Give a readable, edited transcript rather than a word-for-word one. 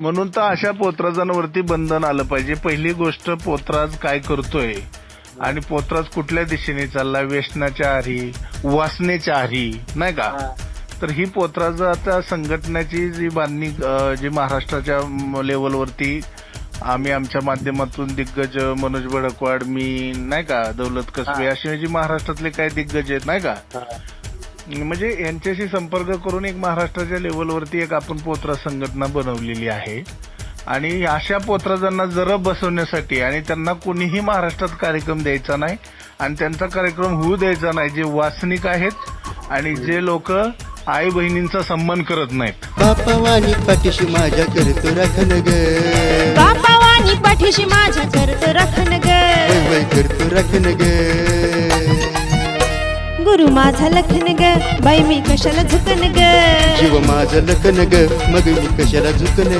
म्हणून तर अशा पोतराजांवरती बंधन आलं पाहिजे. पहिली गोष्ट, पोतराज काय करतोय आणि पोतराज कुठल्या दिशेने चालला, व्यसनाच्या आहारी, वासनेच्या आहारी, नाही का. तर ही पोतराजाच्या संघटनेची जी बांधणी जी महाराष्ट्राच्या लेवलवरती आम्ही आमच्या माध्यमातून दिग्गज मनोज बडकवाड, मी नाही का, दौलत कसबे, असे जे महाराष्ट्रातले काही दिग्गज आहेत नाही का, म्हणजे यांच्याशी संपर्क करून एक महाराष्ट्राच्या लेवलवरती एक आपण पोतराज संघटना बनवलेली आहे. आणि अशा पोतराजांना जरब बसवण्यासाठी आणि त्यांना कोणीही महाराष्ट्रात कार्यक्रम द्यायचा नाही आणि त्यांचा कार्यक्रम होऊ द्यायचा नाही जे वासनिक आहेत आणि जे लोक आई बहिणींचा सन्मान करत नाहीत. बापावानी पाठीशी माझ्या करतो राखण ग, बापावानी पाठीशी माझ्या करतो राखण ग, वय वय करतो राखण ग. गुरु माझा लखन ग, बाई मी कशाला झुकन ग, जीव माझं लखन ग, मग मी कशाला झुकन